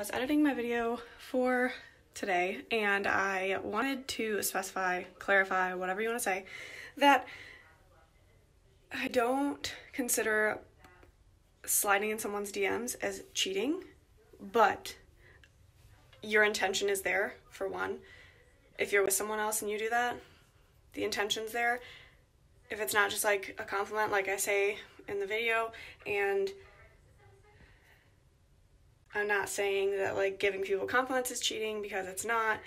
was editing my video for today and I wanted to specify, clarify, whatever you want to say, that I don't consider sliding in someone's DMs as cheating, but your intention is there, for one. If you're with someone else and you do that, the intention's there. If it's not just like a compliment, like I say in the video, and I'm not saying that like giving people compliments is cheating, because it's not.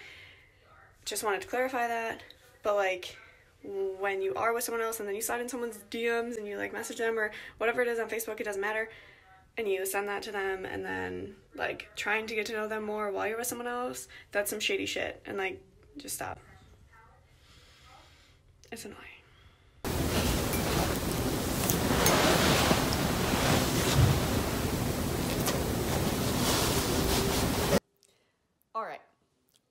Just wanted to clarify that. But like when you are with someone else and then you slide in someone's DMs and you like message them or whatever it is on Facebook, it doesn't matter, and you send that to them and then like trying to get to know them more while you're with someone else, that's some shady shit, and like just stop. It's annoying. Alright,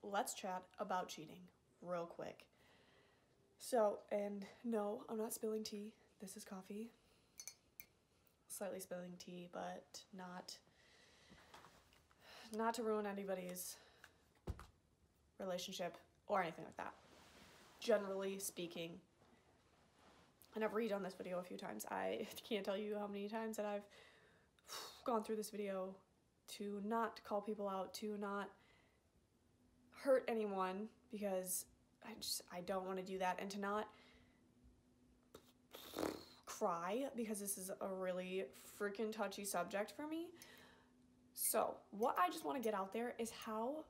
let's chat about cheating real quick. So, and no, I'm not spilling tea. This is coffee. Slightly spilling tea, but not to ruin anybody's relationship or anything like that. Generally speaking, and I've redone this video a few times. I can't tell you how many times that I've gone through this video to not call people out, to not hurt anyone, because I don't want to do that, and to not cry, because this is a really freaking touchy subject for me. So what I just want to get out there is how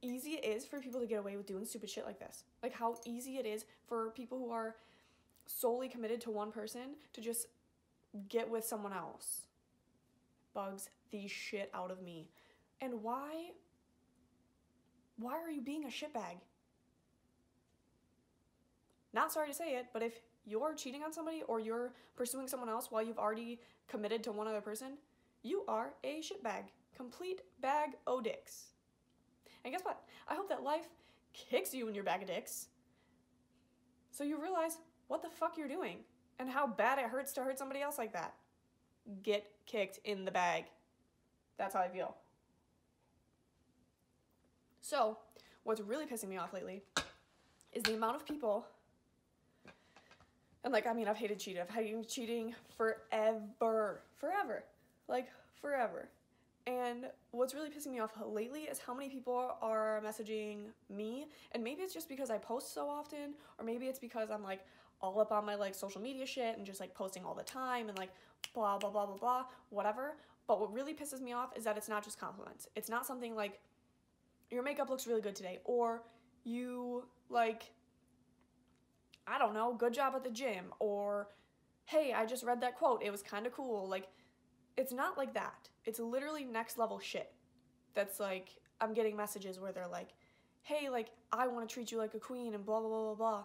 easy it is for people to get away with doing stupid shit like this. Like how easy it is for people who are solely committed to one person to just get with someone else. Bugs the shit out of me. And why are you being a shitbag? Not sorry to say it, but if you're cheating on somebody or you're pursuing someone else while you've already committed to one other person, you are a shitbag. Complete bag o' dicks. And guess what? I hope that life kicks you in your bag of dicks so you realize what the fuck you're doing and how bad it hurts to hurt somebody else like that. Get kicked in the bag. That's how I feel. So, what's really pissing me off lately is the amount of people, and like, I mean, I've hated cheating forever. Like, forever. And what's really pissing me off lately is how many people are messaging me, and maybe it's just because I post so often, or maybe it's because I'm like all up on my like social media shit and just like posting all the time and like blah, blah, blah, blah, blah, whatever. But what really pisses me off is that it's not just compliments. It's not something like, your makeup looks really good today, or you, like, I don't know, good job at the gym, or hey, I just read that quote, it was kind of cool. Like, it's not like that. It's literally next level shit. That's like, I'm getting messages where they're like, hey, like, I want to treat you like a queen and blah, blah, blah, blah, blah.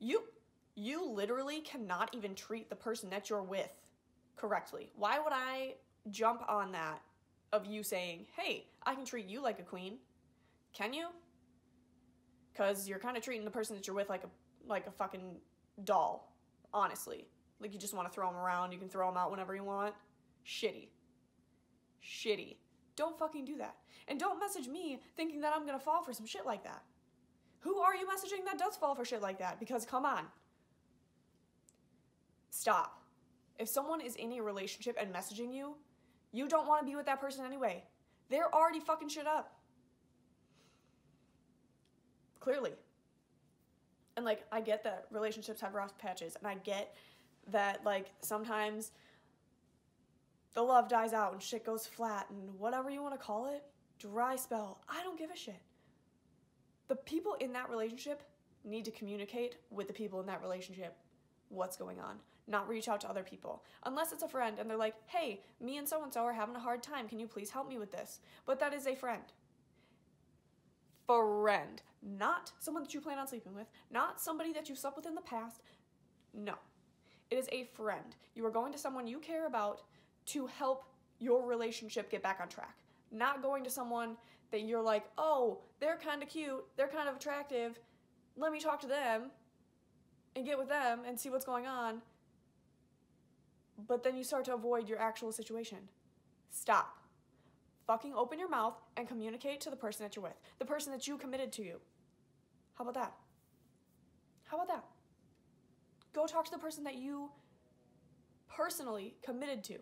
You literally cannot even treat the person that you're with correctly. Why would I jump on that of you saying, hey, I can treat you like a queen? Can you? Because you're kind of treating the person that you're with like a fucking doll, honestly. Like, you just want to throw them around. You can throw them out whenever you want. Shitty. Don't fucking do that. And don't message me thinking that I'm gonna fall for some shit like that. Who are you messaging that does fall for shit like that? Because come on. Stop. If someone is in a relationship and messaging you, you don't want to be with that person anyway. They're already fucking shit up. Clearly. And like, I get that relationships have rough patches, and I get that like sometimes the love dies out and shit goes flat and whatever you want to call it, dry spell. I don't give a shit. The people in that relationship need to communicate with the people in that relationship what's going on, not reach out to other people. Unless it's a friend and they're like, hey, me and so-and-so are having a hard time. Can you please help me with this? But that is a friend. Friend. Not someone that you plan on sleeping with. Not somebody that you slept with in the past. No. It is a friend. You are going to someone you care about to help your relationship get back on track. Not going to someone that you're like, oh, they're kind of cute, they're kind of attractive, let me talk to them and get with them and see what's going on. But then you start to avoid your actual situation. Stop. fucking open your mouth and communicate to the person that you're with, the person that you committed to you. How about that? How about that? Go talk to the person that you personally committed to.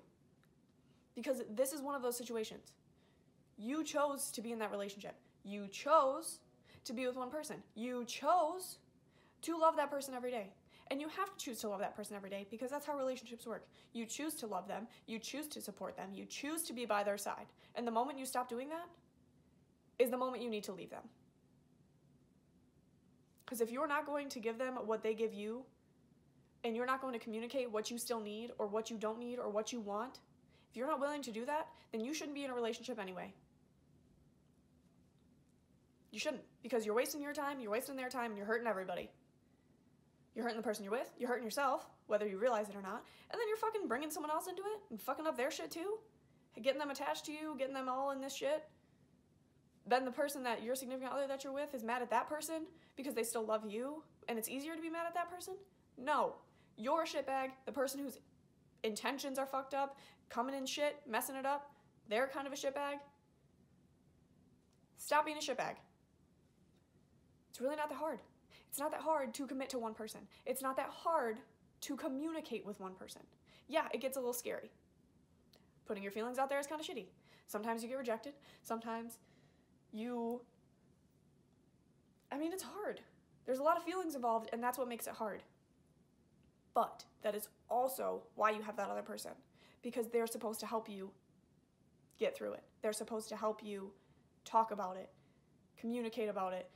Because this is one of those situations. You chose to be in that relationship. You chose to be with one person. You chose to love that person every day. And you have to choose to love that person every day because that's how relationships work. You choose to love them. You choose to support them. You choose to be by their side. And the moment you stop doing that is the moment you need to leave them. Because if you're not going to give them what they give you, and you're not going to communicate what you still need or what you don't need or what you want, if you're not willing to do that, then you shouldn't be in a relationship anyway. You shouldn't, because you're wasting your time, you're wasting their time, and you're hurting everybody. You're hurting the person you're with, you're hurting yourself, whether you realize it or not, and then you're fucking bringing someone else into it and fucking up their shit too, getting them attached to you, getting them all in this shit. Then the person that your significant other that you're with is mad at that person because they still love you, and it's easier to be mad at that person? No. You're a shitbag. The person whose intentions are fucked up, coming in shit, messing it up, they're kind of a shitbag. Stop being a shitbag. It's really not that hard. It's not that hard to commit to one person. It's not that hard to communicate with one person. Yeah, it gets a little scary. Putting your feelings out there is kind of shitty. Sometimes you get rejected. Sometimes it's hard. There's a lot of feelings involved, and that's what makes it hard. But that is also why you have that other person, because they're supposed to help you get through it. They're supposed to help you talk about it, communicate about it,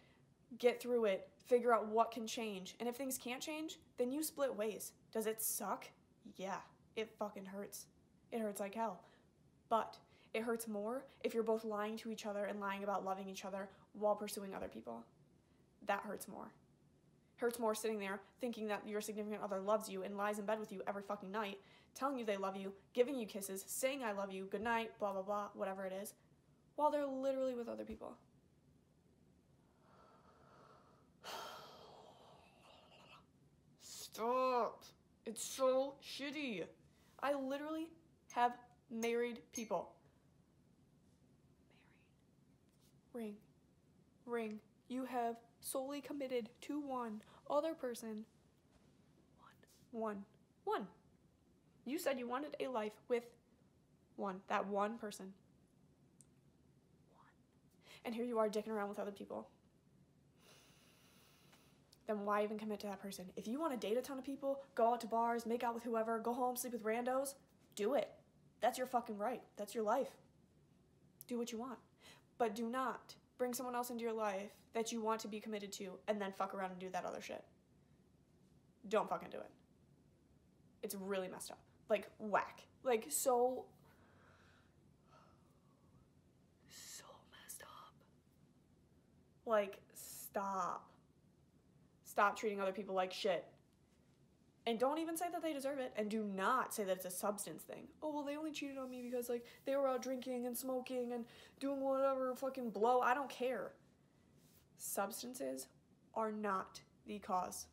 get through it, figure out what can change. And if things can't change, then you split ways. Does it suck? Yeah, it fucking hurts. It hurts like hell. But it hurts more if you're both lying to each other and lying about loving each other while pursuing other people. That hurts more. Hurts more sitting there thinking that your significant other loves you and lies in bed with you every fucking night, telling you they love you, giving you kisses, saying I love you, good night, blah, blah, blah, whatever it is, while they're literally with other people. Stop. It's so shitty. I literally have married people. Ring. You have solely committed to one other person. One. You said you wanted a life with that one person. And here you are dicking around with other people. Then why even commit to that person? If you want to date a ton of people, go out to bars, make out with whoever, go home, sleep with randos, do it. That's your fucking right. That's your life. Do what you want. But do not bring someone else into your life that you want to be committed to and then fuck around and do that other shit. Don't fucking do it. It's really messed up. Like, whack. Like, so messed up. Like, stop. Stop treating other people like shit. And don't even say that they deserve it. And do not say that it's a substance thing. Oh, well, they only cheated on me because, like, they were out drinking and smoking and doing whatever fucking blow. I don't care. Substances are not the cause.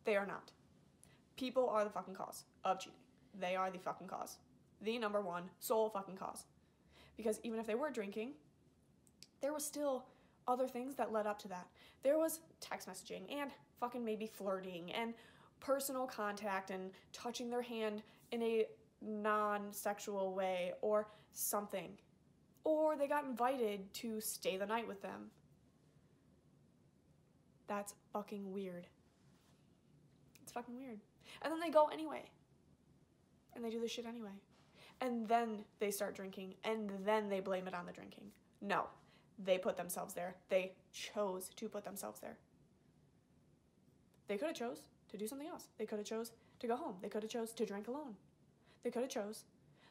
They are not. People are the fucking cause of cheating. They are the fucking cause. The number one sole fucking cause. Because even if they were drinking, there was still other things that led up to that. There was text messaging and fucking maybe flirting and personal contact and touching their hand in a non-sexual way or something. Or they got invited to stay the night with them. That's fucking weird. It's fucking weird. And then they go anyway. And they do this shit anyway. And then they start drinking. And then they blame it on the drinking. No. They put themselves there. They chose to put themselves there. They could have chose to do something else. They could have chose to go home. They could have chose to drink alone. They could have chose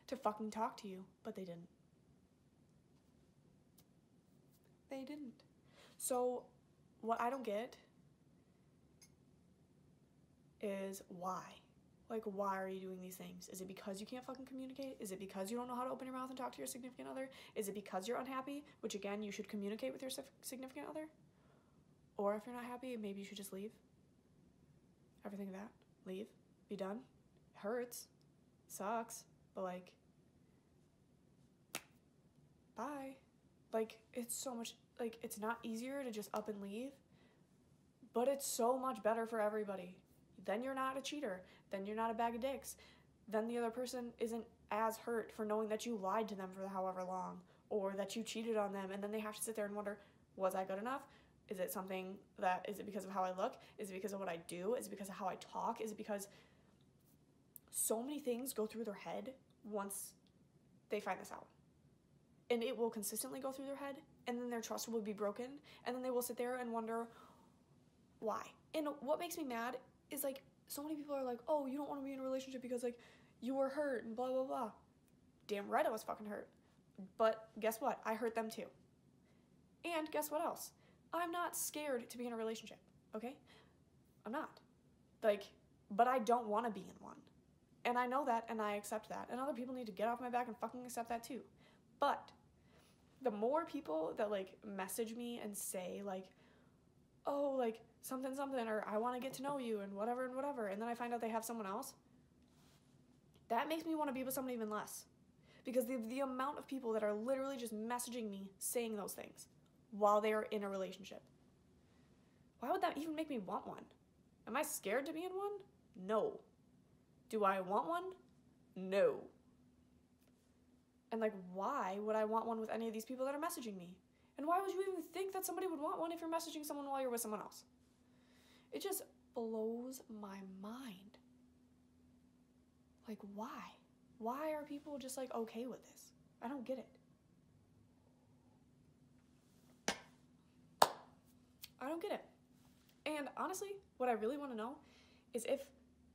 to fucking talk to you. But they didn't. They didn't. So what I don't get is why? Like, why are you doing these things? Is it because you can't fucking communicate? Is it because you don't know how to open your mouth and talk to your significant other? Is it because you're unhappy? Which, again, you should communicate with your significant other. Or if you're not happy, maybe you should just leave. Ever think of that? Leave. Be done. It hurts. Sucks. But, like, bye. Like, it's so much, like, it's not easier to just up and leave, but it's so much better for everybody. Then you're not a cheater. Then you're not a bag of dicks. Then the other person isn't as hurt for knowing that you lied to them for however long, or that you cheated on them, and then they have to sit there and wonder, was I good enough? Is it something that, is it because of how I look? Is it because of what I do? Is it because of how I talk? Is it because so many things go through their head once they find this out? And it will consistently go through their head, and then their trust will be broken, and then they will sit there and wonder why. And what makes me mad is, like, so many people are like, oh, you don't want to be in a relationship because, like, you were hurt and blah, blah, blah. Damn right I was fucking hurt. But guess what? I hurt them too. And guess what else? I'm not scared to be in a relationship, okay? I'm not. Like, but I don't want to be in one. And I know that, and I accept that. And other people need to get off my back and fucking accept that too. But the more people that, like, message me and say, like, oh, like, something, or I want to get to know you, and whatever, and then I find out they have someone else, that makes me want to be with someone even less. Because the amount of people that are literally just messaging me saying those things while they are in a relationship. Why would that even make me want one? Am I scared to be in one? No. Do I want one? No. And, like, why would I want one with any of these people that are messaging me? And why would you even think that somebody would want one if you're messaging someone while you're with someone else? It just blows my mind. Like, why? Why are people just, like, okay with this? I don't get it. I don't get it. And honestly, what I really want to know is if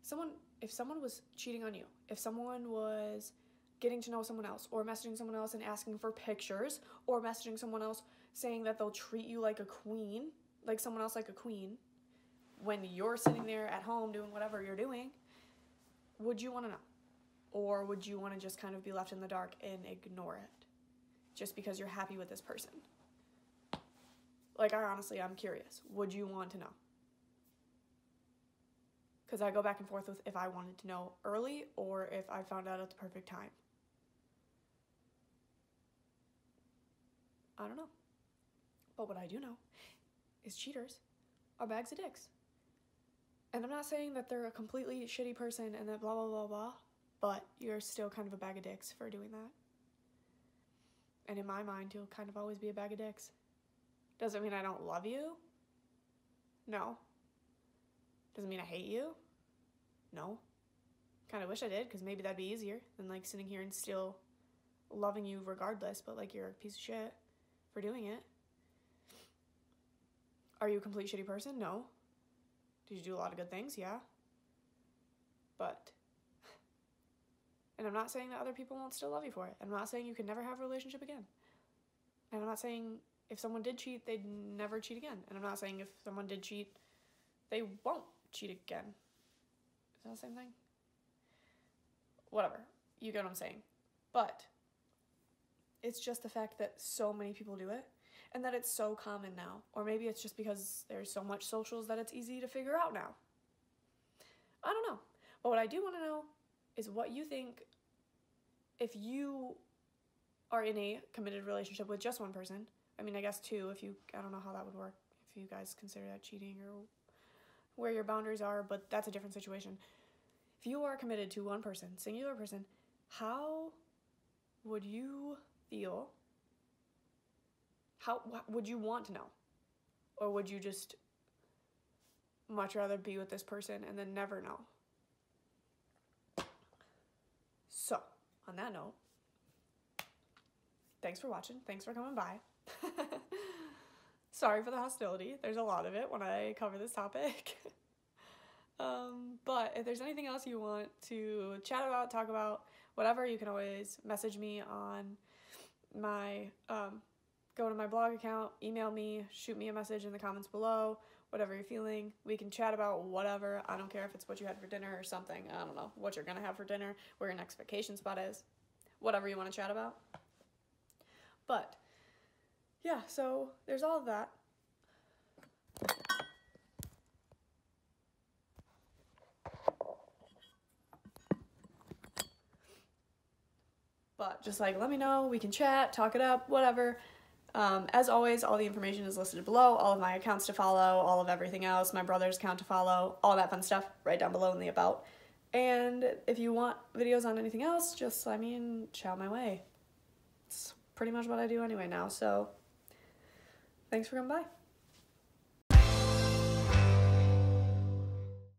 someone was cheating on you, if someone was getting to know someone else, or messaging someone else and asking for pictures, or messaging someone else saying that they'll treat you like a queen, like someone else like a queen, when you're sitting there at home doing whatever you're doing, would you want to know? Or would you want to just kind of be left in the dark and ignore it just because you're happy with this person? Like, I'm curious. Would you want to know? Because I go back and forth with if I wanted to know early or if I found out at the perfect time. I don't know. But what I do know is cheaters are bags of dicks. And I'm not saying that they're a completely shitty person and that blah, blah, blah, blah, but you're still kind of a bag of dicks for doing that. And in my mind, you'll kind of always be a bag of dicks. Does it mean I don't love you? No. Does it mean I hate you? No. Kind of wish I did, because maybe that'd be easier than, like, sitting here and still loving you regardless, but, like, you're a piece of shit for doing it. Are you a complete shitty person? No. Did you do a lot of good things? Yeah. But, and I'm not saying that other people won't still love you for it. I'm not saying you can never have a relationship again. And I'm not saying if someone did cheat, they'd never cheat again. And I'm not saying if someone did cheat, they won't cheat again. Is that the same thing? Whatever. You get what I'm saying. But it's just the fact that so many people do it and that it's so common now. Or maybe it's just because there's so much socials that it's easy to figure out now. I don't know. But what I do want to know is what you think if you are in a committed relationship with just one person. I mean, I guess two if you, I don't know how that would work, if you guys consider that cheating or where your boundaries are, but that's a different situation. If you are committed to one person, singular person, how would you feel? How would you want to know? Or would you just much rather be with this person and then never know? So, on that note, thanks for watching. Thanks for coming by. Sorry for the hostility. There's a lot of it when I cover this topic. But if there's anything else you want to chat about, talk about, whatever, you can always message me on my, go to my blog account, email me, shoot me a message in the comments below, whatever you're feeling. We can chat about whatever. I don't care if it's what you had for dinner or something. I don't know what you're going to have for dinner, where your next vacation spot is, whatever you want to chat about. But yeah, so there's all of that. But just like, let me know, we can chat, talk it up, whatever. As always, all the information is listed below, all of my accounts to follow, all of everything else, my brother's account to follow, all that fun stuff right down below in the about. And if you want videos on anything else, just let me and shout my way. It's pretty much what I do anyway now, so thanks for coming by.